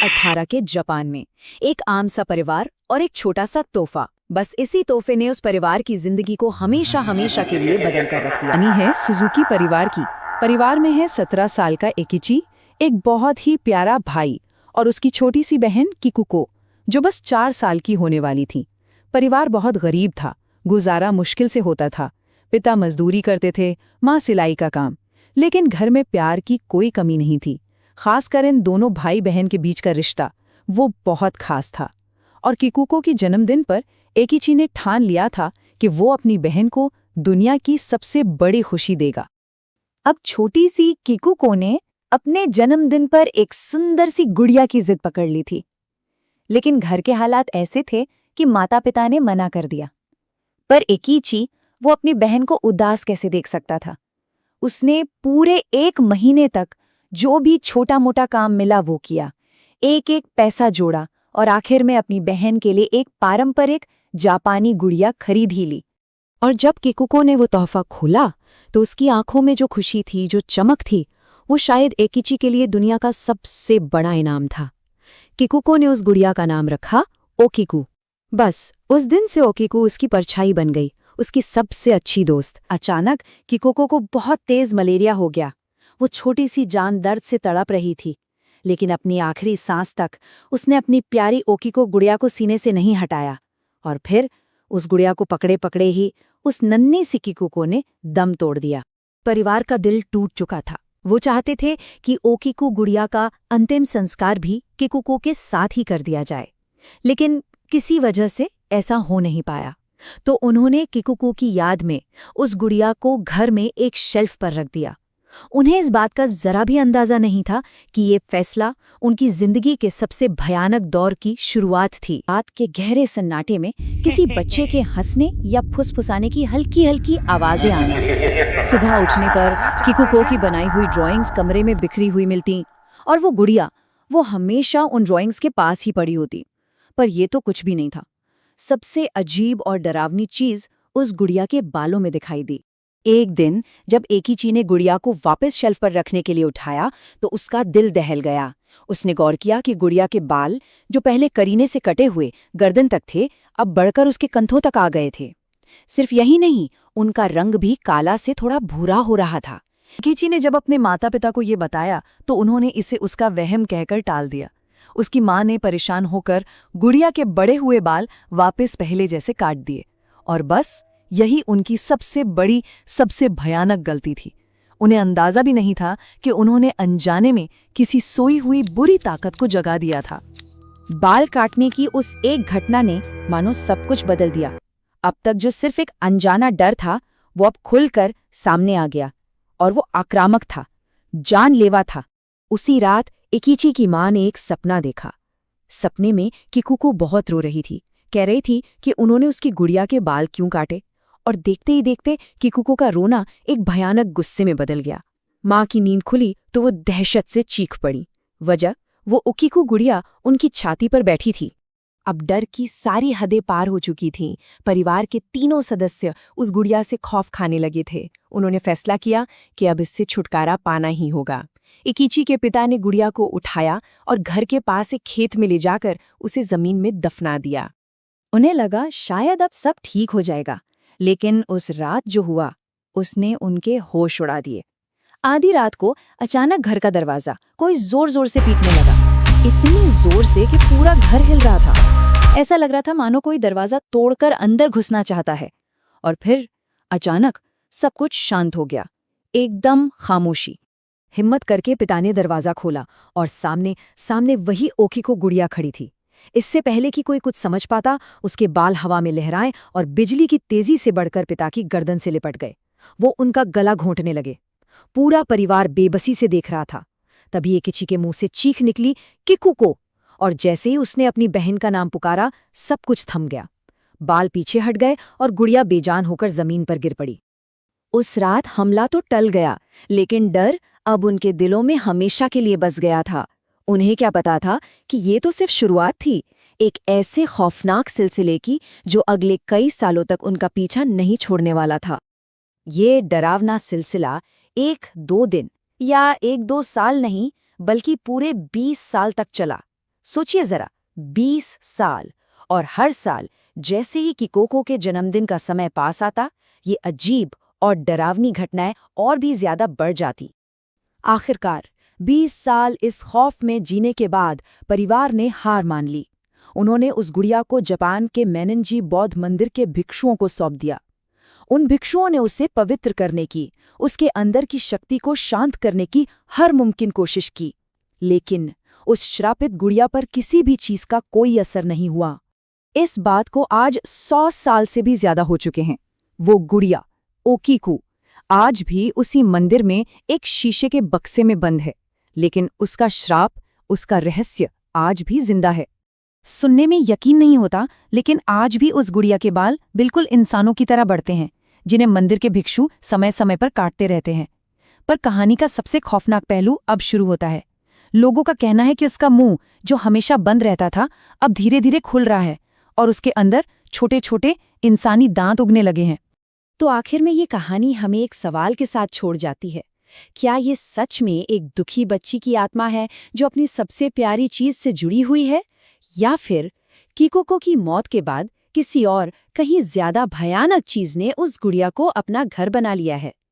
1918 के जापान में एक आम सा परिवार और एक छोटा सा तोहफा। बस इसी तोहफे ने उस परिवार की जिंदगी को हमेशा हमेशा के लिए बदल कर रख दिया। कहानी है सुजुकी परिवार की। परिवार में है 17 साल का एकिची, एक बहुत ही प्यारा भाई और उसकी छोटी सी बहन किकुको, जो बस 4 साल की होने वाली थी। परिवार बहुत गरीब था, गुजारा मुश्किल से होता था। पिता मजदूरी करते थे, माँ सिलाई का काम। लेकिन घर में प्यार की कोई कमी नहीं थी। खासकर इन दोनों भाई बहन के बीच का रिश्ता वो बहुत खास था। और किकुको की जन्मदिन पर एकिची ने ठान लिया था कि वो अपनी बहन को दुनिया की सबसे बड़ी खुशी देगा। अब छोटी सी किकुको ने अपने जन्मदिन पर एक सुंदर सी गुड़िया की जिद पकड़ ली थी। लेकिन घर के हालात ऐसे थे कि माता पिता ने मना कर दिया। पर एकिची वो अपनी बहन को उदास कैसे देख सकता था। उसने पूरे 1 महीने तक जो भी छोटा मोटा काम मिला वो किया, एक एक पैसा जोड़ा और आखिर में अपनी बहन के लिए एक पारंपरिक जापानी गुड़िया खरीद ही ली। और जब किकुको ने वो तोहफा खोला तो उसकी आंखों में जो खुशी थी, जो चमक थी, वो शायद एकिची के लिए दुनिया का सबसे बड़ा इनाम था। किकुको ने उस गुड़िया का नाम रखा ओकिकू। बस उस दिन से ओकिकू उसकी परछाई बन गई, उसकी सबसे अच्छी दोस्त। अचानक किकुको को बहुत तेज मलेरिया हो गया। वो छोटी सी जान दर्द से तड़प रही थी, लेकिन अपनी आखिरी सांस तक उसने अपनी प्यारी ओकिको गुड़िया को सीने से नहीं हटाया। और फिर उस गुड़िया को पकड़े पकड़े ही उस नन्ही सी किकुको ने दम तोड़ दिया। परिवार का दिल टूट चुका था। वो चाहते थे कि ओकिको गुड़िया का अंतिम संस्कार भी किकुको के साथ ही कर दिया जाए, लेकिन किसी वजह से ऐसा हो नहीं पाया। तो उन्होंने किकुको की याद में उस गुड़िया को घर में एक शेल्फ पर रख दिया। उन्हें इस बात का जरा भी अंदाजा नहीं था कि ये फैसला उनकी जिंदगी के सबसे भयानक दौर की शुरुआत थी। रात के गहरे सन्नाटे में किसी बच्चे के हंसने या फुसफुसाने की हल्की हल्की आवाजें आना। सुबह उठने पर किकुको की बनाई हुई ड्राइंग्स कमरे में बिखरी हुई मिलती और वो गुड़िया वो हमेशा उन ड्राइंग्स के पास ही पड़ी होती। पर ये तो कुछ भी नहीं था। सबसे अजीब और डरावनी चीज उस गुड़िया के बालों में दिखाई दी। एक दिन जब एकिची ने गुड़िया को वापस शेल्फ पर रखने के लिए उठाया तो उसका दिल दहल गया। उसने गौर किया कि गुड़िया के बाल, जो पहले करीने से कटे हुए गर्दन तक थे, अब बढ़कर उसके कंधों तक आ गए थे। सिर्फ यही नहीं, उनका रंग भी काला से थोड़ा भूरा हो रहा था। एकिची ने जब अपने माता पिता को ये बताया तो उन्होंने इसे उसका वहम कहकर टाल दिया। उसकी माँ ने परेशान होकर गुड़िया के बड़े हुए बाल वापस पहले जैसे काट दिए। और बस यही उनकी सबसे बड़ी, सबसे भयानक गलती थी। उन्हें अंदाजा भी नहीं था कि उन्होंने अनजाने में किसी सोई हुई बुरी ताकत को जगा दिया था। बाल काटने की उस एक घटना ने मानो सब कुछ बदल दिया। अब तक जो सिर्फ एक अनजाना डर था, वो अब खुलकर सामने आ गया। और वो आक्रामक था, जानलेवा था। उसी रात एकिची की माँ ने एक सपना देखा। सपने में किकुको बहुत रो रही थी। कह रही थी कि उन्होंने उसकी गुड़िया के बाल क्यों काटे। और देखते ही देखते किकुको का रोना एक भयानक गुस्से में बदल गया। माँ की नींद खुली तो वो दहशत से चीख पड़ी। वजह, वो ओकिको गुड़िया उनकी छाती पर बैठी थी। अब डर की सारी हदें पार हो चुकी थीं। परिवार के तीनों सदस्य उस गुड़िया से खौफ खाने लगे थे। उन्होंने फैसला किया कि अब इससे छुटकारा पाना ही होगा। एकिची के पिता ने गुड़िया को उठाया और घर के पास एक खेत में ले जाकर उसे जमीन में दफना दिया। उन्हें लगा शायद अब सब ठीक हो जाएगा, लेकिन उस रात जो हुआ उसने उनके होश उड़ा दिए। आधी रात को अचानक घर का दरवाजा कोई जोर जोर से पीटने लगा। इतनी जोर से कि पूरा घर हिल रहा था। ऐसा लग रहा था मानो कोई दरवाजा तोड़कर अंदर घुसना चाहता है। और फिर अचानक सब कुछ शांत हो गया, एकदम खामोशी। हिम्मत करके पिता ने दरवाजा खोला और सामने वही ओकिको गुड़िया खड़ी थी। इससे पहले कि कोई कुछ समझ पाता, उसके बाल हवा में लहराए और बिजली की तेजी से बढ़कर पिता की गर्दन से लिपट गए। वो उनका गला घोंटने लगे। पूरा परिवार बेबसी से देख रहा था। तभी एकिची के मुंह से चीख निकली, किकुको। और जैसे ही उसने अपनी बहन का नाम पुकारा, सब कुछ थम गया। बाल पीछे हट गए और गुड़िया बेजान होकर जमीन पर गिर पड़ी। उस रात हमला तो टल गया, लेकिन डर अब उनके दिलों में हमेशा के लिए बस गया था। उन्हें क्या पता था कि ये तो सिर्फ शुरुआत थी, एक ऐसे खौफनाक सिलसिले की जो अगले कई सालों तक उनका पीछा नहीं छोड़ने वाला था। ये डरावना सिलसिला 1-2 दिन या 1-2 साल नहीं, बल्कि पूरे 20 साल तक चला। सोचिए जरा, 20 साल, और हर साल जैसे ही किकोको के जन्मदिन का समय पास आता, ये अजीब और डरावनी घटनाएं और भी ज्यादा बढ़ जाती। आखिरकार 20 साल इस खौफ में जीने के बाद परिवार ने हार मान ली। उन्होंने उस गुड़िया को जापान के मेनिनजी बौद्ध मंदिर के भिक्षुओं को सौंप दिया। उन भिक्षुओं ने उसे पवित्र करने की, उसके अंदर की शक्ति को शांत करने की हर मुमकिन कोशिश की, लेकिन उस श्रापित गुड़िया पर किसी भी चीज का कोई असर नहीं हुआ। इस बात को आज 100 साल से भी ज्यादा हो चुके हैं। वो गुड़िया, ओकीकू, आज भी उसी मंदिर में एक शीशे के बक्से में बंद है, लेकिन उसका श्राप, उसका रहस्य आज भी जिंदा है। सुनने में यकीन नहीं होता, लेकिन आज भी उस गुड़िया के बाल बिल्कुल इंसानों की तरह बढ़ते हैं, जिन्हें मंदिर के भिक्षु समय समय पर काटते रहते हैं। पर कहानी का सबसे खौफनाक पहलू अब शुरू होता है। लोगों का कहना है कि उसका मुंह, जो हमेशा बंद रहता था, अब धीरे धीरे खुल रहा है और उसके अंदर छोटे छोटे इंसानी दांत उगने लगे हैं। तो आखिर में ये कहानी हमें एक सवाल के साथ छोड़ जाती है। क्या ये सच में एक दुखी बच्ची की आत्मा है जो अपनी सबसे प्यारी चीज से जुड़ी हुई है, या फिर किकोको की मौत के बाद किसी और, कहीं ज्यादा भयानक चीज ने उस गुड़िया को अपना घर बना लिया है?